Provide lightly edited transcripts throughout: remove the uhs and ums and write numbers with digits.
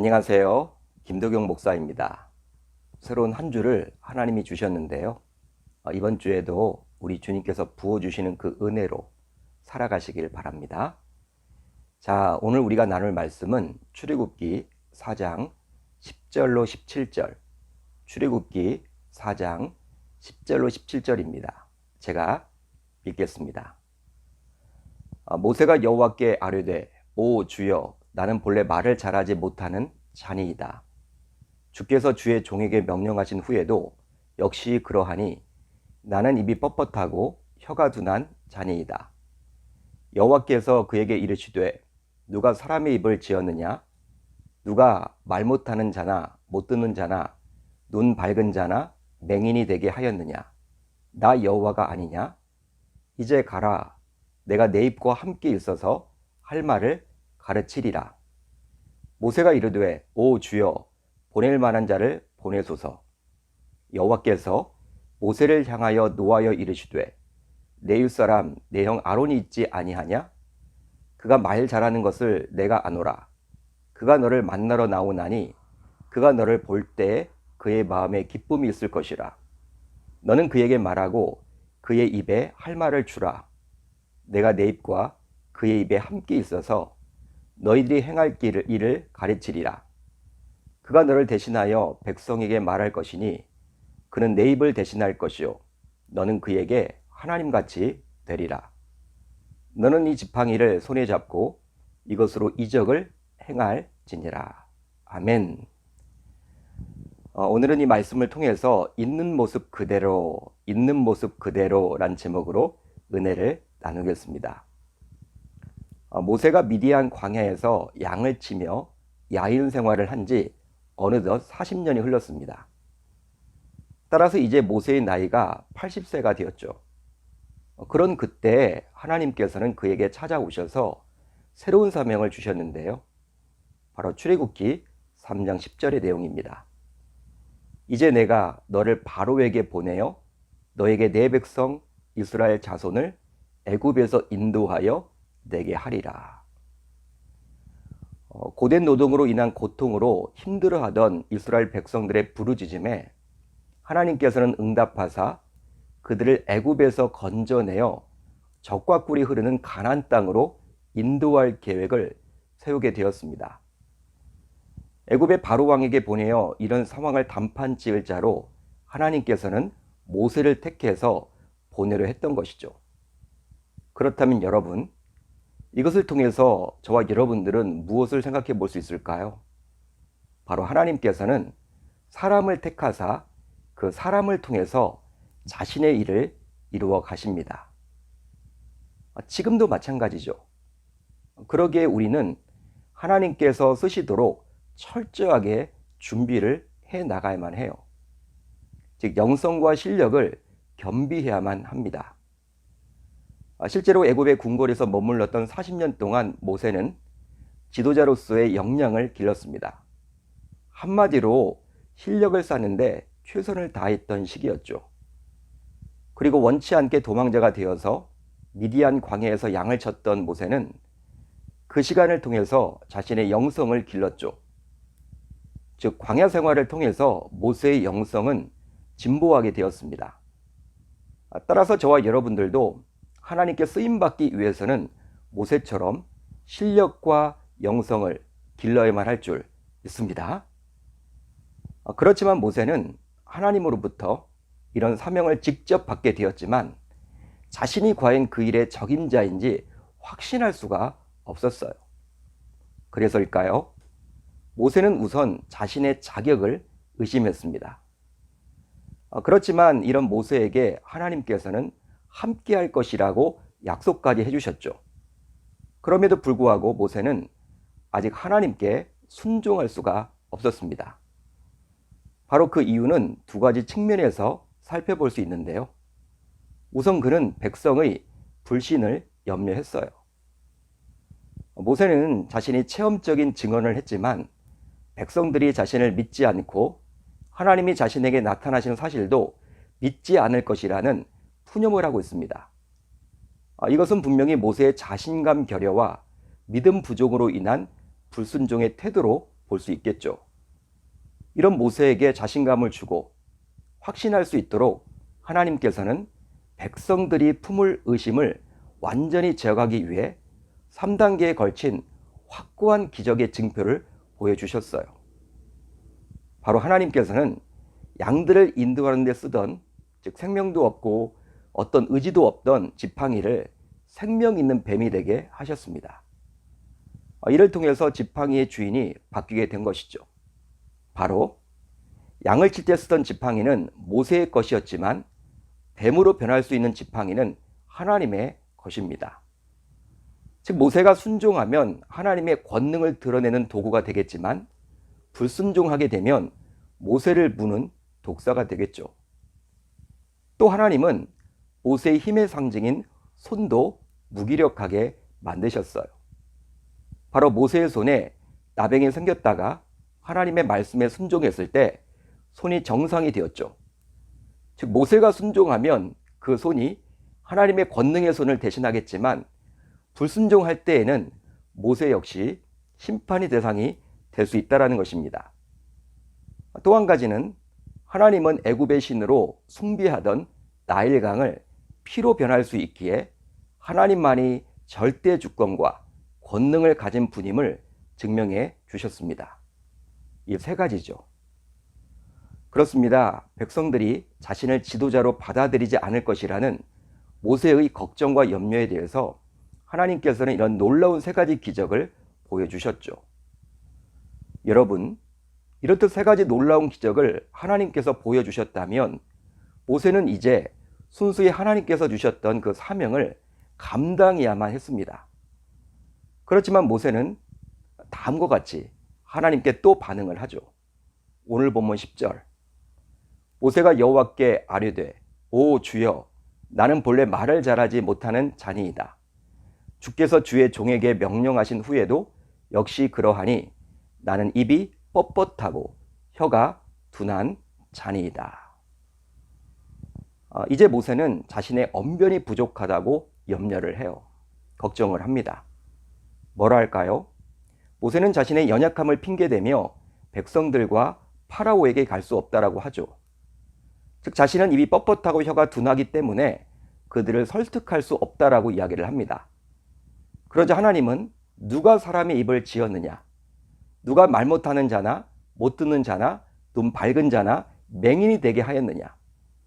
안녕하세요. 김도경 목사입니다. 새로운 한 주를 하나님이 주셨는데요. 이번 주에도 우리 주님께서 부어주시는 그 은혜로 살아가시길 바랍니다. 자, 오늘 우리가 나눌 말씀은 출애굽기 4장 10절로 17절, 출애굽기 4장 10절로 17절입니다. 제가 읽겠습니다. 모세가 여호와께 아뢰되 오 주여 나는 본래 말을 잘하지 못하는 잔이이다. 주께서 주의 종에게 명령하신 후에도 역시 그러하니 나는 입이 뻣뻣하고 혀가 둔한 잔이이다. 여호와께서 그에게 이르시되 누가 사람의 입을 지었느냐? 누가 말 못하는 자나 못 듣는 자나 눈 밝은 자나 맹인이 되게 하였느냐? 나 여호와가 아니냐? 이제 가라. 내가 내 입과 함께 있어서 할 말을 가르치리라. 모세가 이르되 오 주여 보낼 만한 자를 보내소서. 여호와께서 모세를 향하여 노하여 이르시되 내 윗사람 내 형 아론이 있지 아니하냐? 그가 말 잘하는 것을 내가 아노라. 그가 너를 만나러 나오나니 그가 너를 볼 때에 그의 마음에 기쁨이 있을 것이라. 너는 그에게 말하고 그의 입에 할 말을 주라. 내가 내 입과 그의 입에 함께 있어서 너희들이 행할 일을 가르치리라. 그가 너를 대신하여 백성에게 말할 것이니 그는 내 입을 대신할 것이요 너는 그에게 하나님같이 되리라. 너는 이 지팡이를 손에 잡고 이것으로 이적을 행할지니라. 아멘. 오늘은 이 말씀을 통해서 있는 모습 그대로란 제목으로 은혜를 나누겠습니다. 모세가 미디안 광야에서 양을 치며 야인 생활을 한 지 어느덧 40년이 흘렀습니다. 따라서 이제 모세의 나이가 80세가 되었죠. 그런 그때 하나님께서는 그에게 찾아오셔서 새로운 사명을 주셨는데요. 바로 출애굽기 3장 10절의 내용입니다. 이제 내가 너를 바로에게 보내어 너에게 내 백성 이스라엘 자손을 애굽에서 인도하여 내게 하리라. 고된 노동으로 인한 고통으로 힘들어하던 이스라엘 백성들의 부르짖음에 하나님께서는 응답하사 그들을 애굽에서 건져내어 젖과 꿀이 흐르는 가나안 땅으로 인도할 계획을 세우게 되었습니다. 애굽의 바로 왕에게 보내어 이런 상황을 단판 지을 자로 하나님께서는 모세를 택해서 보내려 했던 것이죠. 그렇다면 여러분, 이것을 통해서 저와 여러분들은 무엇을 생각해 볼 수 있을까요? 바로 하나님께서는 사람을 택하사 그 사람을 통해서 자신의 일을 이루어 가십니다. 지금도 마찬가지죠. 그러기에 우리는 하나님께서 쓰시도록 철저하게 준비를 해 나가야만 해요. 즉 영성과 실력을 겸비해야만 합니다. 실제로 애굽의 궁궐에서 머물렀던 40년 동안 모세는 지도자로서의 역량을 길렀습니다. 한마디로 실력을 쌓는데 최선을 다했던 시기였죠. 그리고 원치 않게 도망자가 되어서 미디안 광야에서 양을 쳤던 모세는 그 시간을 통해서 자신의 영성을 길렀죠. 즉 광야 생활을 통해서 모세의 영성은 진보하게 되었습니다. 따라서 저와 여러분들도 하나님께 쓰임받기 위해서는 모세처럼 실력과 영성을 길러야만 할 줄 믿습니다. 그렇지만 모세는 하나님으로부터 이런 사명을 직접 받게 되었지만 자신이 과연 그 일의 적임자인지 확신할 수가 없었어요. 그래서일까요? 모세는 우선 자신의 자격을 의심했습니다. 그렇지만 이런 모세에게 하나님께서는 함께 할 것이라고 약속까지 해주셨죠. 그럼에도 불구하고 모세는 아직 하나님께 순종할 수가 없었습니다. 바로 그 이유는 두 가지 측면에서 살펴볼 수 있는데요. 우선 그는 백성의 불신을 염려했어요. 모세는 자신이 체험적인 증언을 했지만 백성들이 자신을 믿지 않고 하나님이 자신에게 나타나시는 사실도 믿지 않을 것이라는 푸념을 하고 있습니다. 이것은 분명히 모세의 자신감 결여와 믿음 부족으로 인한 불순종의 태도로 볼 수 있겠죠. 이런 모세에게 자신감을 주고 확신할 수 있도록 하나님께서는 백성들이 품을 의심을 완전히 제거하기 위해 3단계에 걸친 확고한 기적의 증표를 보여주셨어요. 바로 하나님께서는 양들을 인도하는 데 쓰던, 즉 생명도 없고 어떤 의지도 없던 지팡이를 생명 있는 뱀이 되게 하셨습니다. 이를 통해서 지팡이의 주인이 바뀌게 된 것이죠. 바로 양을 칠 때 쓰던 지팡이는 모세의 것이었지만 뱀으로 변할 수 있는 지팡이는 하나님의 것입니다. 즉 모세가 순종하면 하나님의 권능을 드러내는 도구가 되겠지만 불순종하게 되면 모세를 무는 독사가 되겠죠. 또 하나님은 모세의 힘의 상징인 손도 무기력하게 만드셨어요. 바로 모세의 손에 나병이 생겼다가 하나님의 말씀에 순종했을 때 손이 정상이 되었죠. 즉 모세가 순종하면 그 손이 하나님의 권능의 손을 대신하겠지만 불순종할 때에는 모세 역시 심판의 대상이 될 수 있다는 것입니다. 또 한 가지는 하나님은 애굽의 신으로 숭배하던 나일강을 피로 변할 수 있기에 하나님만이 절대 주권과 권능을 가진 분임을 증명해 주셨습니다. 이 세 가지죠. 그렇습니다. 백성들이 자신을 지도자로 받아들이지 않을 것이라는 모세의 걱정과 염려에 대해서 하나님께서는 이런 놀라운 세 가지 기적을 보여주셨죠. 여러분, 이렇듯 세 가지 놀라운 기적을 하나님께서 보여주셨다면 모세는 이제 순수히 하나님께서 주셨던 그 사명을 감당해야만 했습니다. 그렇지만 모세는 다음과 같이 하나님께 또 반응을 하죠. 오늘 본문 10절. 모세가 여호와께 아뢰되 오 주여 나는 본래 말을 잘하지 못하는 자니이다. 주께서 주의 종에게 명령하신 후에도 역시 그러하니 나는 입이 뻣뻣하고 혀가 둔한 자니이다. 이제 모세는 자신의 언변이 부족하다고 염려를 해요. 걱정을 합니다. 뭐라 할까요? 모세는 자신의 연약함을 핑계대며 백성들과 파라오에게 갈 수 없다라고 하죠. 즉 자신은 입이 뻣뻣하고 혀가 둔하기 때문에 그들을 설득할 수 없다라고 이야기를 합니다. 그러자 하나님은 누가 사람의 입을 지었느냐? 누가 말 못하는 자나 못 듣는 자나 눈 밝은 자나 맹인이 되게 하였느냐?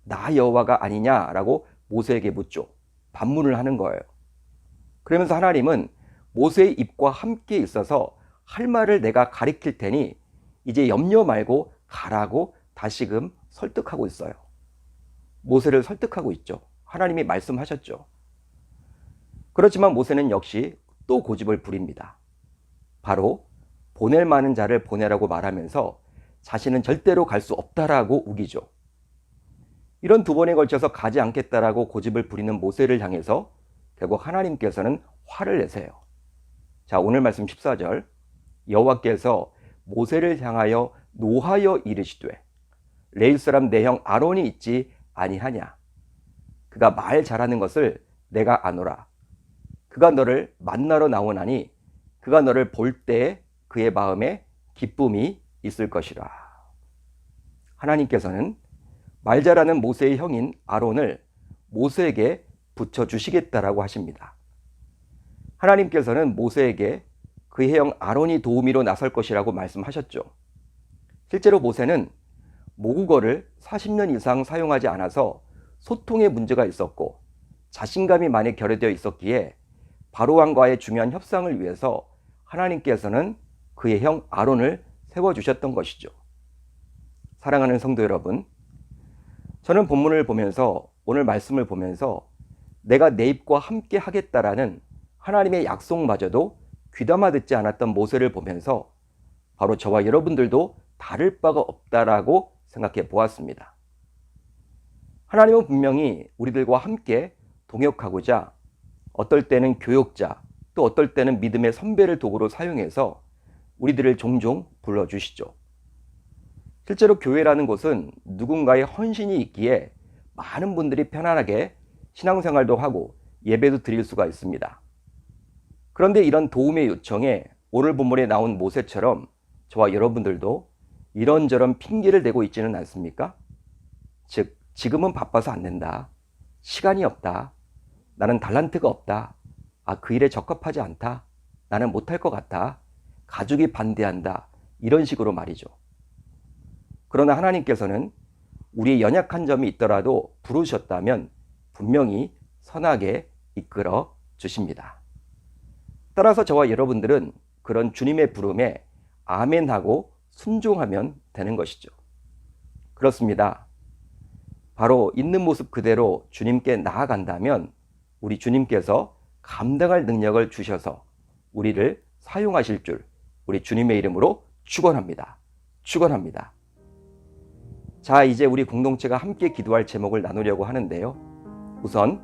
나 여호와가 아니냐라고 모세에게 묻죠. 반문을 하는 거예요. 그러면서 하나님은 모세의 입과 함께 있어서 할 말을 내가 가리킬 테니 이제 염려 말고 가라고 다시금 설득하고 있어요. 모세를 설득하고 있죠. 하나님이 말씀하셨죠. 그렇지만 모세는 역시 또 고집을 부립니다. 바로 보낼 만한 자를 보내라고 말하면서 자신은 절대로 갈 수 없다라고 우기죠. 이런 두 번에 걸쳐서 가지 않겠다라고 고집을 부리는 모세를 향해서 결국 하나님께서는 화를 내세요. 자, 오늘 말씀 14절. 여호와께서 모세를 향하여 노하여 이르시되 레위 사람 내 형 아론이 있지 아니하냐? 그가 말 잘하는 것을 내가 아노라. 그가 너를 만나러 나오나니 그가 너를 볼 때에 그의 마음에 기쁨이 있을 것이라. 하나님께서는 말 잘하는 모세의 형인 아론을 모세에게 붙여주시겠다라고 하십니다. 하나님께서는 모세에게 그의 형 아론이 도우미로 나설 것이라고 말씀하셨죠. 실제로 모세는 모국어를 40년 이상 사용하지 않아서 소통에 문제가 있었고 자신감이 많이 결여되어 있었기에 바로왕과의 중요한 협상을 위해서 하나님께서는 그의 형 아론을 세워주셨던 것이죠. 사랑하는 성도 여러분, 저는 본문을 보면서 오늘 말씀을 보면서 내가 내 입과 함께 하겠다라는 하나님의 약속마저도 귀담아 듣지 않았던 모세를 보면서 바로 저와 여러분들도 다를 바가 없다라고 생각해 보았습니다. 하나님은 분명히 우리들과 함께 동역하고자 어떨 때는 교역자, 또 어떨 때는 믿음의 선배를 도구로 사용해서 우리들을 종종 불러주시죠. 실제로 교회라는 곳은 누군가의 헌신이 있기에 많은 분들이 편안하게 신앙생활도 하고 예배도 드릴 수가 있습니다. 그런데 이런 도움의 요청에 오늘 본문에 나온 모세처럼 저와 여러분들도 이런저런 핑계를 대고 있지는 않습니까? 즉, 지금은 바빠서 안 된다. 시간이 없다. 나는 달란트가 없다. 그 일에 적합하지 않다. 나는 못할 것 같다. 가족이 반대한다. 이런 식으로 말이죠. 그러나 하나님께서는 우리의 연약한 점이 있더라도 부르셨다면 분명히 선하게 이끌어 주십니다. 따라서 저와 여러분들은 그런 주님의 부름에 아멘하고 순종하면 되는 것이죠. 그렇습니다. 바로 있는 모습 그대로 주님께 나아간다면 우리 주님께서 감당할 능력을 주셔서 우리를 사용하실 줄 우리 주님의 이름으로 축원합니다. 축원합니다. 자, 이제 우리 공동체가 함께 기도할 제목을 나누려고 하는데요. 우선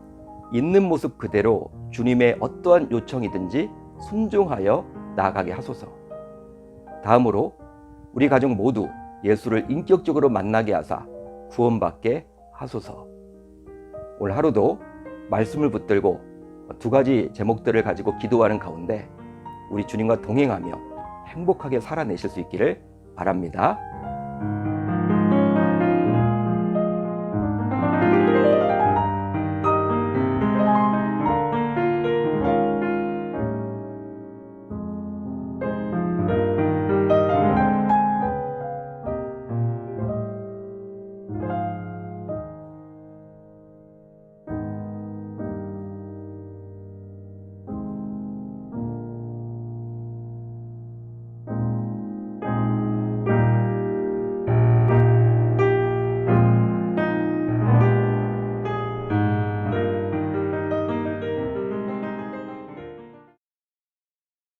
있는 모습 그대로 주님의 어떠한 요청이든지 순종하여 나아가게 하소서. 다음으로 우리 가족 모두 예수를 인격적으로 만나게 하사 구원받게 하소서. 오늘 하루도 말씀을 붙들고 두 가지 제목들을 가지고 기도하는 가운데 우리 주님과 동행하며 행복하게 살아내실 수 있기를 바랍니다.